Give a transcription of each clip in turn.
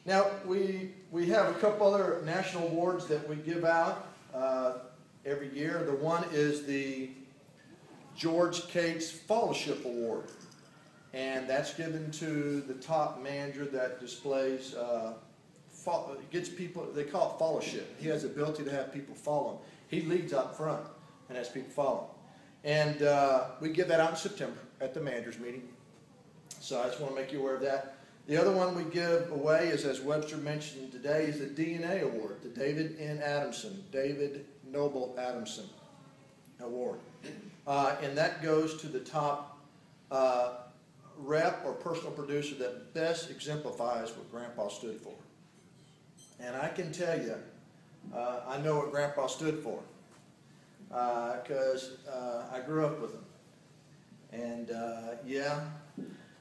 Now, we have a couple other national awards that we give out every year. The one is the George Cates Fellowship Award. And that's given to the top manager that displays, gets people, they call it fellowship. He has the ability to have people follow him. He leads up front and has people follow him. And we give that out in September at the managers meeting. So I just want to make you aware of that. The other one we give away is, as Webster mentioned today, is the DNA Award, the David N. Adamson, David Noble Adamson Award. And that goes to the top rep or personal producer that best exemplifies what Grandpa stood for. And I can tell you, I know what Grandpa stood for because I grew up with him. And yeah,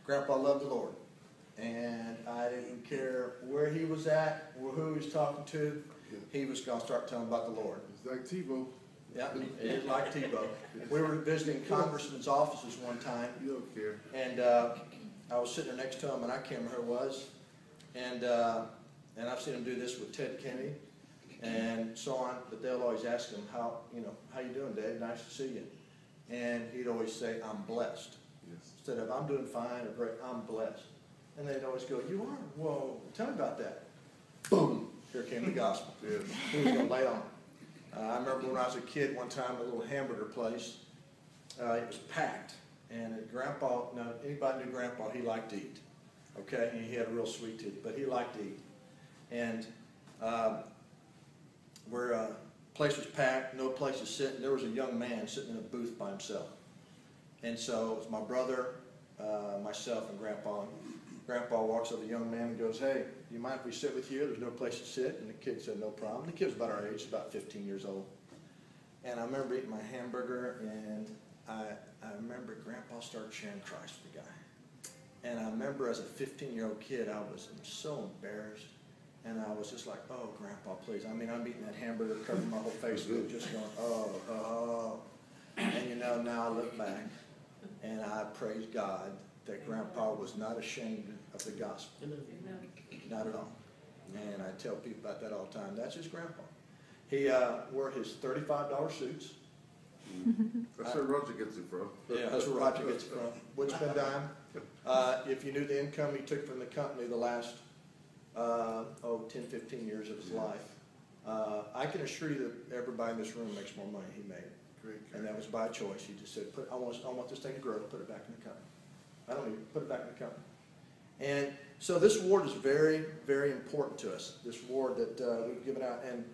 Grandpa loved the Lord. And I didn't care where he was at or who he was talking to, he was going to start telling about the Lord. It's like Tebow. Yeah, it is like Tebow. We were visiting congressmen's offices one time. You don't care. And I was sitting there next to him, and I can't remember who it was. And I've seen him do this with Ted Kennedy and so on. But they'll always ask him, how you doing, Dave? Nice to see you. And he'd always say, I'm blessed. Yes. Instead of, I'm doing fine or great, I'm blessed. And they'd always go, you are? Whoa, tell me about that. Boom, here came the gospel. Yes. He was going to lay on. I remember when I was a kid one time at a little hamburger place. It was packed. And Grandpa, now anybody knew Grandpa, he liked to eat. Okay, and he had a real sweet tooth, but he liked to eat. And where place was packed, no place to sit, and there was a young man sitting in a booth by himself. And so it was my brother, myself, and Grandpa. Grandpa walks up to the young man and goes, hey, do you mind if we sit with you? There's no place to sit. And the kid said, no problem. The kid was about our age, about 15 years old. And I remember eating my hamburger, and I remember Grandpa started sharing Christ with the guy. And I remember as a 15-year-old kid, I was so embarrassed. And I was just like, oh, Grandpa, please. I mean, I'm eating that hamburger, covering my whole face with it, just going, oh. And now I look back, and I praise God that Grandpa was not ashamed of the gospel. Not at all. And I tell people about that all the time. That's his Grandpa. He wore his $35 suits. That's where Roger gets it from. Yeah, that's where Roger gets it from. Wouldn't spend dime. If you knew the income he took from the company the last 10, 15 years of his life, I can assure you that everybody in this room makes more money than he made. Great. And that was by choice. He just said, I want this thing to grow, put it back in the company. I don't even put it back in the company. And so this award is very, very important to us, this award that we've given out. And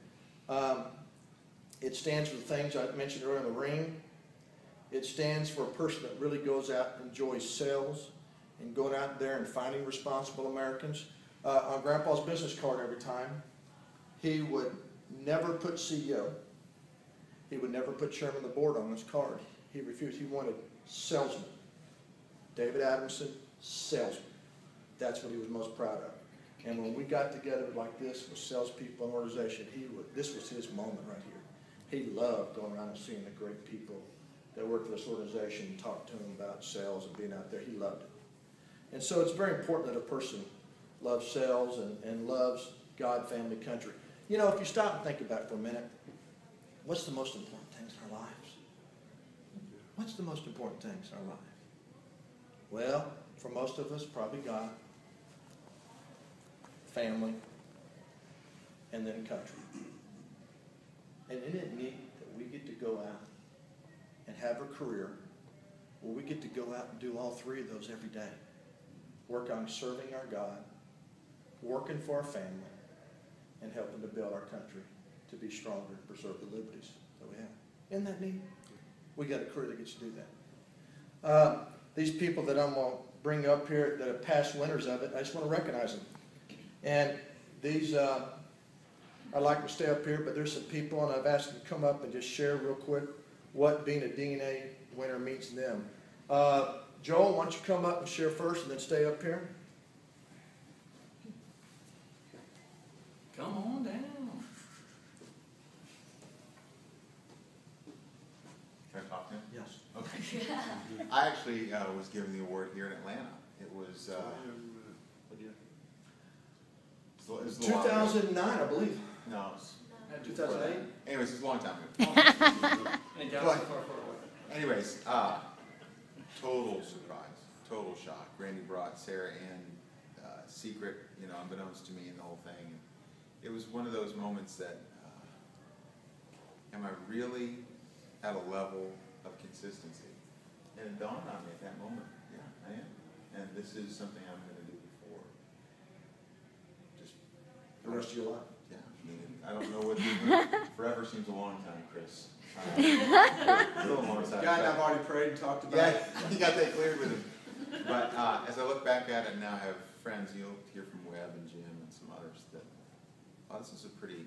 it stands for the things I mentioned earlier in the ring. It stands for a person that really goes out and enjoys sales and going out there and finding responsible Americans. On Grandpa's business card every time, he would never put CEO. He would never put chairman of the board on his card. He refused. He wanted salesman. David Adamson, salesman. That's what he was most proud of. And when we got together like this with salespeople and organization, this was his moment right here. He loved going around and seeing the great people that work for this organization and talk to him about sales and being out there. He loved it. And so it's very important that a person loves sales and loves God, family, country. You know, if you stop and think about it for a minute, what's the most important things in our lives? What's the most important things in our life? Well, for most of us, probably God, family, and then country. And isn't it neat that we get to go out and have a career where we get to go out and do all three of those every day? Work on serving our God, working for our family, and helping to build our country to be stronger and preserve the liberties that we have. Isn't that neat? We got a career that gets to do that. These people that I'm going to bring up here that have past winners of it, I just want to recognize them. And these, I'd like to stay up here, but there's some people, and I've asked them to come up and just share real quick what being a DNA winner means to them. Joel, why don't you come up and share first and then stay up here? Come on down. Can I talk to him? Yes. Okay. I actually was given the award here in Atlanta. It was it was a long ago. 2009, I believe. No, it was, 2008? anyways, it's a long time ago. And Galaxy far, far away. Anyways, total surprise, total shock. Randy brought Sarah in, secret, unbeknownst to me and the whole thing. It was one of those moments that, am I really at a level of consistency? And it dawned on me at that moment, yeah, I am. And this is something I'm gonna do before. Just, The rest of your life. yeah, I mean, I don't know what, forever seems a long time, Chris. A little more time. Guy and I've already prayed and talked about Yeah, it. you got that cleared with him. But as I look back at it now, I have friends, you'll hear from Webb and Jim and some others, that this is a pretty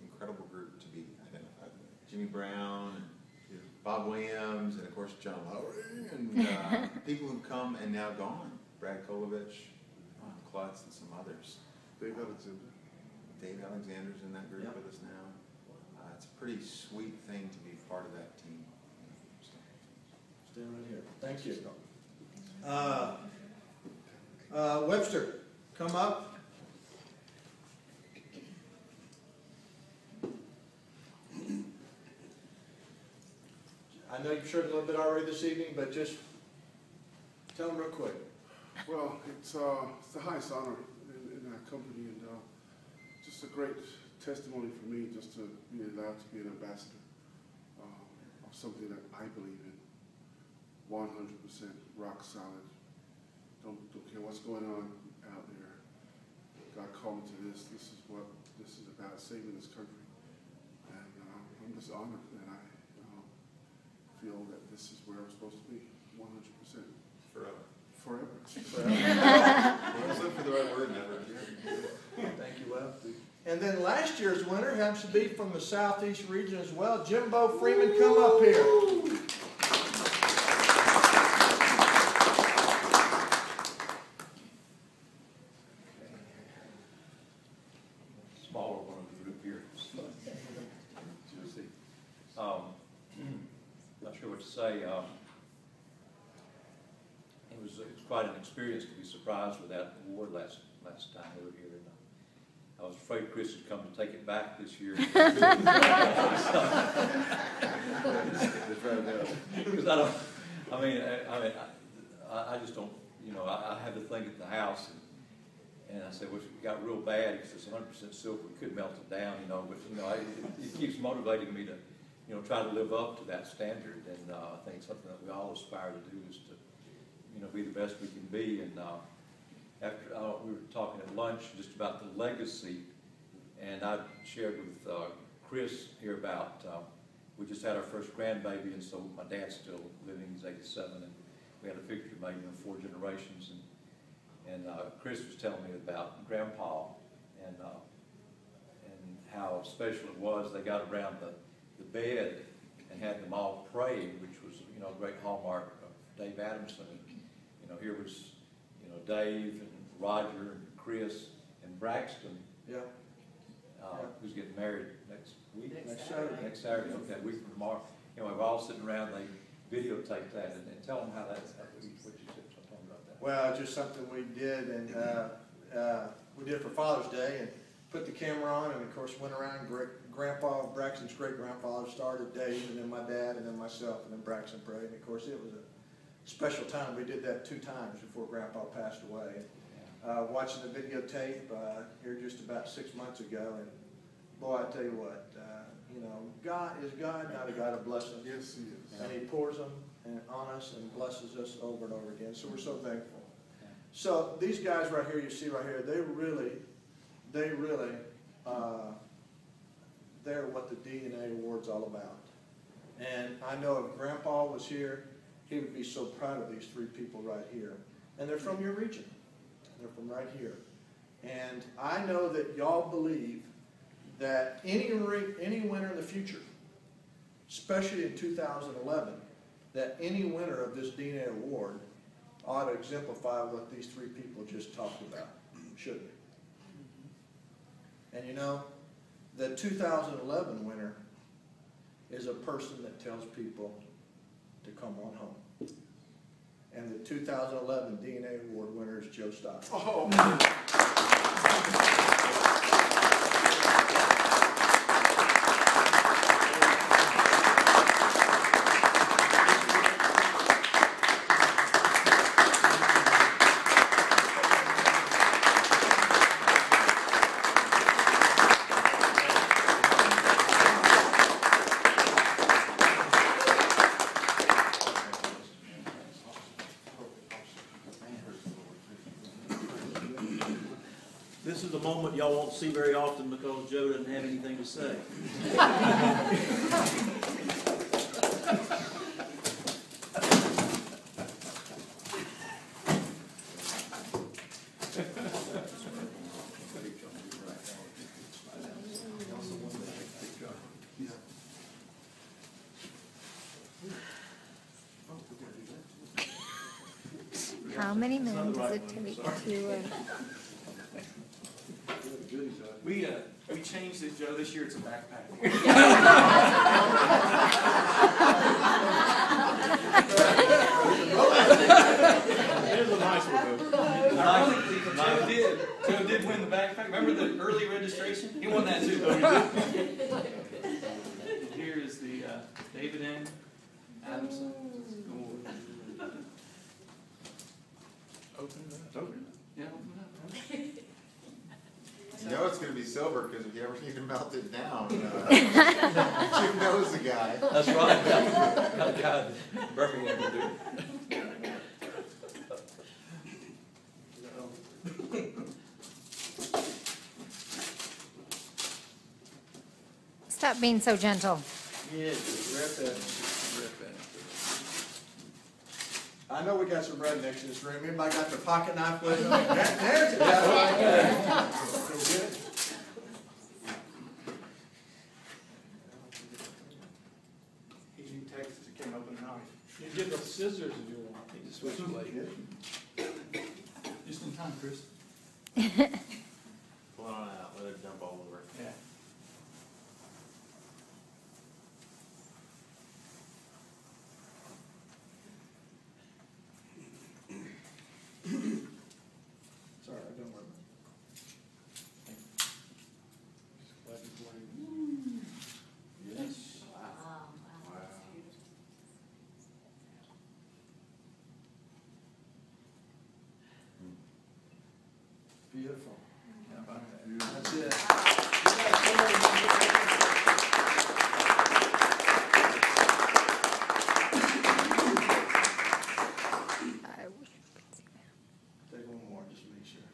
incredible group to be identified with. Jimmy Brown, and Bob Williams, and of course John Lowry, and people who've come and now gone. Brad Kolovich, Klutz, and some others. Dave Alexander. Dave Alexander's in that group Yep. with us now. It's a pretty sweet thing to be part of that team. So. Stand right here. Thank you. Webster, come up. I know you've shared a little bit already this evening, but just tell them real quick. Well, it's the highest honor in our company, and just a great testimony for me just to be allowed to be an ambassador of something that I believe in, 100% rock solid. Don't care what's going on out there. God called me to this. This is what this is about, saving this country. And I'm just honored that I feel that this is where I'm supposed to be, 100%. Forever. Forever. Let's look for the right word never. Thank you, Webb. And then last year's winner happens to be from the Southeast region as well. Jimbo Freeman, come up here. Smaller one of the group here. Not sure what to say. It was quite an experience to be surprised with that award last time we were here. And I was afraid Chris would come to take it back this year. Because I just don't, I had the thing at the house, and I said, well, it got real bad because it's 100% silver. We couldn't melt it down, but it keeps motivating me to, try to live up to that standard. And I think something that we all aspire to do is to, be the best we can be. And after we were talking at lunch just about the legacy, and I shared with Chris here about we just had our first grandbaby, and so my dad's still living. He's 87, and we had a picture made in 4 generations. And Chris was telling me about Grandpa and how special it was. They got around the bed and had them all praying, which was a great hallmark of Dave Adamson. And, here was Dave and Roger and Chris and Braxton, Yeah. who's getting married next week. Next Saturday. Next Saturday. Okay, a week from tomorrow. We're all sitting around. They videotaped that and tell them how that's what you said something about that. Well, just something we did, and we did for Father's Day, and put the camera on, and of course went around. Grandpa, Braxton's great-grandfather started, Dave, and then my dad, and then myself, and then Braxton prayed. And of course it was a special time. We did that 2 times before Grandpa passed away. Watching the videotape here just about 6 months ago, and boy, I tell you what, God is God, not a God of blessing. Yes, he is. And he pours them on us and blesses us over and over again. So we're so thankful. So these guys right here, you see right here, they're what the DNA Award's all about. And I know if Grandpa was here, he would be so proud of these 3 people right here. And they're from your region. They're from right here. And I know that y'all believe that any winner in the future, especially in 2011, that any winner of this DNA Award ought to exemplify what these 3 people just talked about, shouldn't it? And the 2011 winner is a person that tells people to come on home. And the 2011 DNA Award winner is Joe Stock. Oh. This is a moment y'all won't see very often because Joe doesn't have anything to say. How many men does it take to, We changed it, Joe, this year it's a backpack. It is a nice one, though. Ironically, Joe did win the backpack. Remember the early registration? He won that too. Here is the David N. Adamson Award. Open it up. Yeah, open it up. You know it's gonna be silver, because if you ever need to melt it down, Jim knows the guy. That's right. Got a guy in Birmingham to do it. stop being so gentle. Yeah, just rip that. I know we got some rednecks in this room. Anybody got their pocket knife with them? There's it. He's in Texas, he came up with a knife. You get the scissors if you want. You just switchblade. Just in time, Chris. Pull it on out, let it dump all over. Yeah. Sorry, I don't worry. Yes. Beautiful. How about that? That's it. I wish you could see that. Take one more, just to make sure.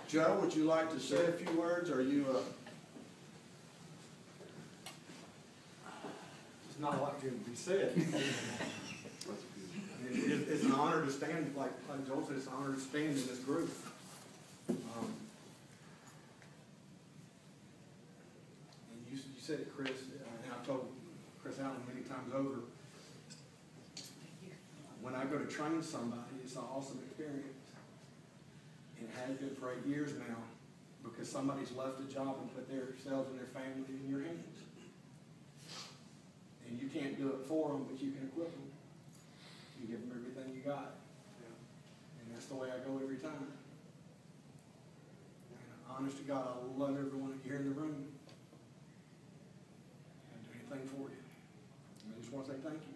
Joe, would you like to say a few words, or you, There's not a lot to be said. It's an honor to stand, like Joel said, it's an honor to stand in this group. And you said it, Chris, and I've told Chris Allen many times over, when I go to train somebody, it's an awesome experience. And it has been for 8 years now, because somebody's left a job and put themselves and their family in your hands. And you can't do it for them, but you can equip them. You give them everything you got. And that's the way I go every time. And honest to God, I love everyone here in the room. I'd do anything for you. And I just want to say thank you.